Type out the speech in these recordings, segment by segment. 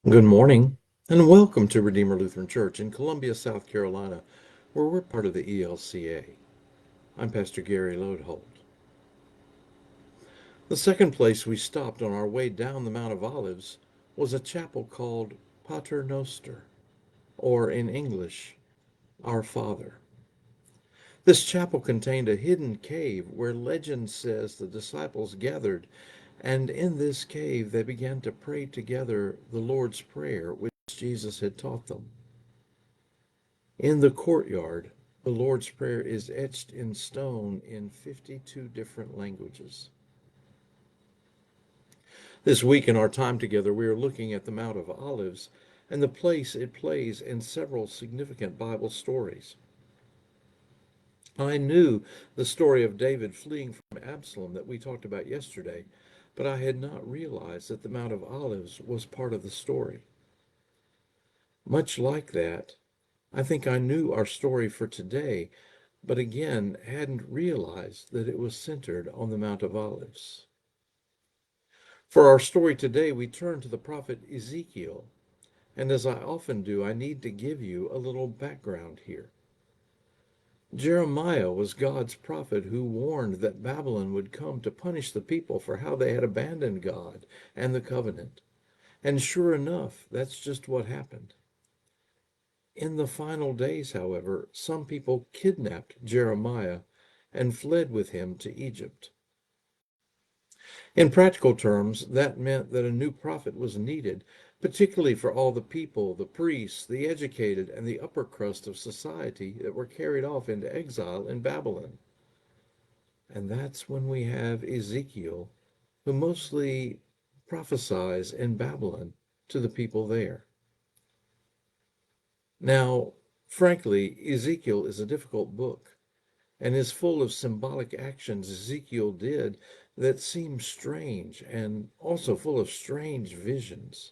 Good morning, and welcome to Redeemer Lutheran Church in Columbia, South Carolina, where we're part of the ELCA. I'm Pastor Gary Lodeholt. The second place we stopped on our way down the Mount of Olives was a chapel called Pater Noster, or in English, Our Father. This chapel contained a hidden cave where legend says the disciples gathered, and in this cave they began to pray together the Lord's Prayer, which Jesus had taught them. In the courtyard, the Lord's Prayer is etched in stone in 52 different languages. This week in our time together, we are looking at the Mount of Olives and the place it plays in several significant Bible stories. I knew the story of David fleeing from Absalom that we talked about yesterday, but I had not realized that the Mount of Olives was part of the story. Much like that, I think I knew our story for today, but again hadn't realized that it was centered on the Mount of Olives. For our story today, we turn to the prophet Ezekiel, and as I often do, I need to give you a little background here. Jeremiah was God's prophet who warned that Babylon would come to punish the people for how they had abandoned God and the covenant. And sure enough, that's just what happened. In the final days, however, some people kidnapped Jeremiah and fled with him to Egypt. In practical terms, that meant that a new prophet was needed, particularly for all the people, the priests, the educated, and the upper crust of society that were carried off into exile in Babylon. And that's when we have Ezekiel, who mostly prophesies in Babylon to the people there. Now, frankly, Ezekiel is a difficult book and is full of symbolic actions Ezekiel did that seem strange and also full of strange visions.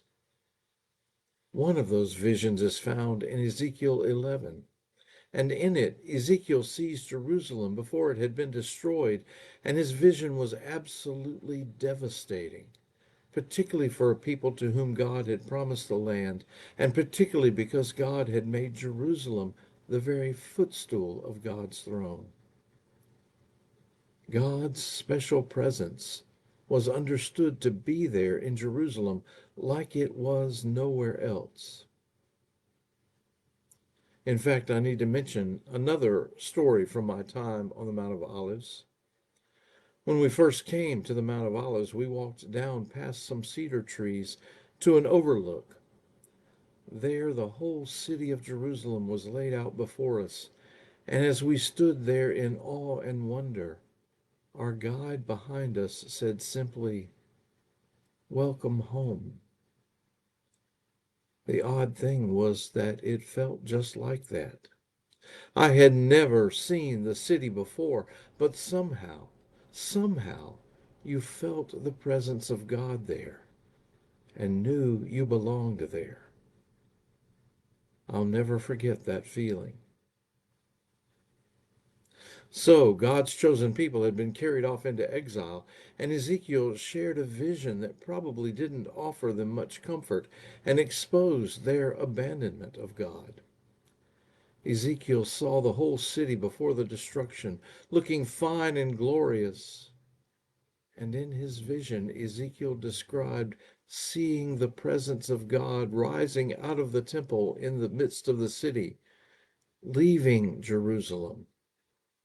One of those visions is found in Ezekiel 11, and in it, Ezekiel sees Jerusalem before it had been destroyed, and his vision was absolutely devastating, particularly for a people to whom God had promised the land, and particularly because God had made Jerusalem the very footstool of God's throne. God's special presence was understood to be there in Jerusalem like it was nowhere else. In fact, I need to mention another story from my time on the Mount of Olives. When we first came to the Mount of Olives, we walked down past some cedar trees to an overlook. There, the whole city of Jerusalem was laid out before us, and as we stood there in awe and wonder, our guide behind us said simply, "Welcome home." The odd thing was that it felt just like that. I had never seen the city before, but somehow, you felt the presence of God there and knew you belonged there. I'll never forget that feeling. So, God's chosen people had been carried off into exile, and Ezekiel shared a vision that probably didn't offer them much comfort and exposed their abandonment of God. Ezekiel saw the whole city before the destruction, looking fine and glorious. And in his vision, Ezekiel described seeing the presence of God rising out of the temple in the midst of the city, leaving Jerusalem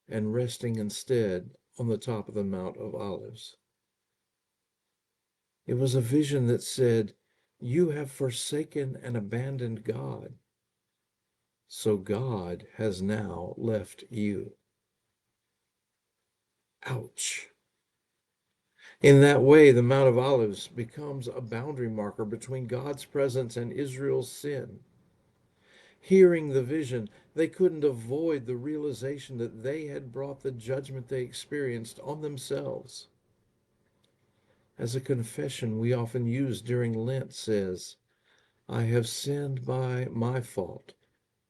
and resting instead on the top of the Mount of Olives. It was a vision that said, "You have forsaken and abandoned God, so God has now left you." Ouch. In that way, the Mount of Olives becomes a boundary marker between God's presence and Israel's sin. Hearing the vision, they couldn't avoid the realization that they had brought the judgment they experienced on themselves. As a confession we often use during Lent says, "I have sinned by my fault,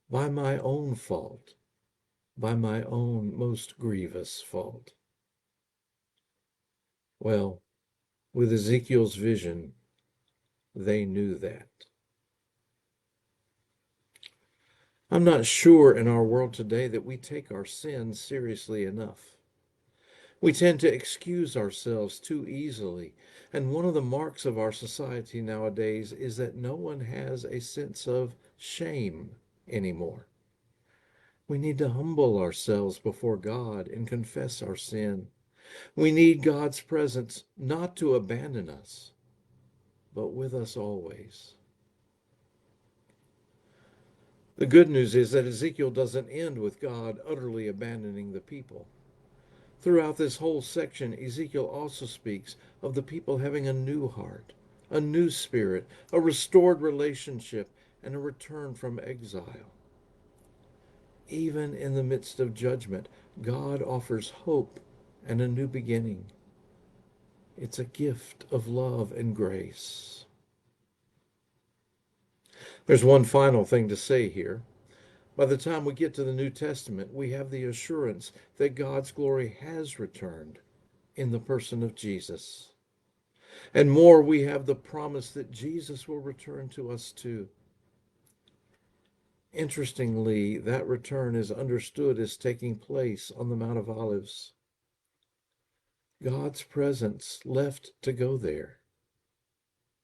by my own fault, by my own most grievous fault." Well, with Ezekiel's vision, they knew that. I'm not sure in our world today that we take our sins seriously enough. We tend to excuse ourselves too easily, and one of the marks of our society nowadays is that no one has a sense of shame anymore. We need to humble ourselves before God and confess our sin. We need God's presence not to abandon us, but with us always. The good news is that Ezekiel doesn't end with God utterly abandoning the people. Throughout this whole section, Ezekiel also speaks of the people having a new heart, a new spirit, a restored relationship, and a return from exile. Even in the midst of judgment, God offers hope and a new beginning. It's a gift of love and grace. There's one final thing to say here. By the time we get to the New Testament, we have the assurance that God's glory has returned in the person of Jesus. And more, we have the promise that Jesus will return to us too. Interestingly, that return is understood as taking place on the Mount of Olives. God's presence left to go there.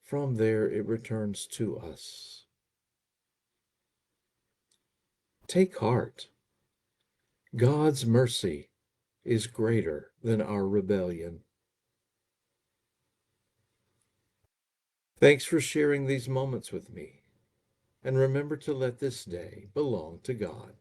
From there, it returns to us. Take heart. God's mercy is greater than our rebellion. Thanks for sharing these moments with me. And remember to let this day belong to God.